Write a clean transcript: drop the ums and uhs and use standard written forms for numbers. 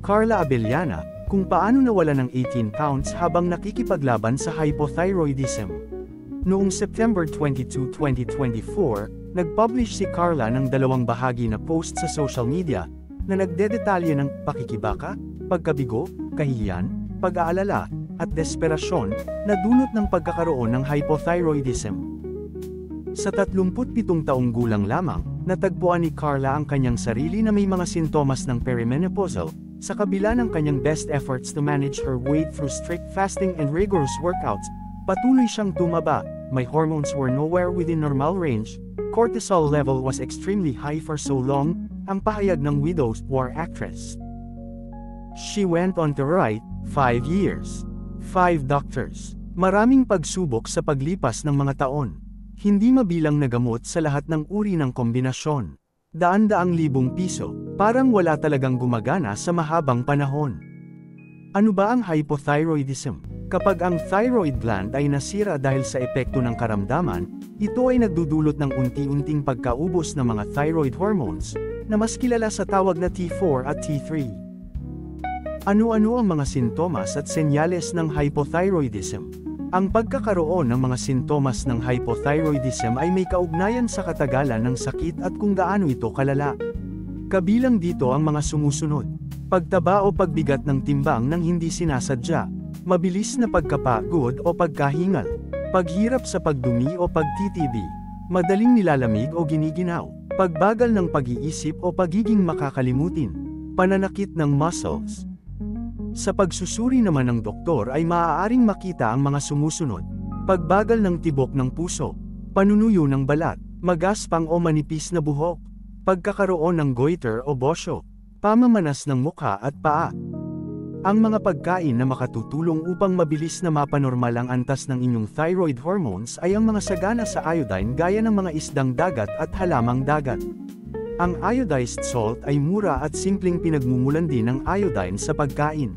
Carla Abellana, kung paano nawala ng 18 pounds habang nakikipaglaban sa hypothyroidism. Noong September 22, 2024, nag-publish si Carla ng 2 bahagi na post sa social media, na nagdedetalye ng pakikibaka, pagkabigo, kahihiyan, pag-aalala, at desperasyon, na dulot ng pagkakaroon ng hypothyroidism. Sa 37 taong gulang lamang, natagpuan ni Carla ang kanyang sarili na may mga sintomas ng perimenopausal, sa kabila ng kanyang best efforts to manage her weight through strict fasting and rigorous workouts. Patuloy siyang tumaba, my hormones were nowhere within normal range, cortisol level was extremely high for so long, ang pahayag ng widow's war actress. She went on to write, 5 years, 5 doctors, maraming pagsubok sa paglipas ng mga taon. Hindi mabilang na gamot sa lahat ng uri ng kombinasyon. Daan-daang libong piso, parang wala talagang gumagana sa mahabang panahon. Ano ba ang hypothyroidism? Kapag ang thyroid gland ay nasira dahil sa epekto ng karamdaman, ito ay nagdudulot ng unti-unting pagkaubos ng mga thyroid hormones, na mas kilala sa tawag na T4 at T3. Ano-ano ang mga sintomas at senyales ng hypothyroidism? Ang pagkakaroon ng mga sintomas ng hypothyroidism ay may kaugnayan sa katagalan ng sakit at kung gaano ito kalala. Kabilang dito ang mga sumusunod: pagtaba o pagbigat ng timbang nang hindi sinasadya, mabilis na pagkapagod o pagkahingal, paghirap sa pagdumi o pagtitibi, madaling nilalamig o giniginaw, pagbagal ng pag-iisip o pagiging makakalimutin, pananakit ng muscles. Sa pagsusuri naman ng doktor ay maaaring makita ang mga sumusunod: pagbagal ng tibok ng puso, panunuyo ng balat, magaspang o manipis na buhok, pagkakaroon ng goiter o bosyo, pamamanas ng mukha at paa. Ang mga pagkain na makatutulong upang mabilis na mapanormal ang antas ng inyong thyroid hormones ay ang mga sagana sa iodine gaya ng mga isdang dagat at halamang dagat. Ang iodized salt ay mura at simpleng pinagmumulan din ng iodine sa pagkain.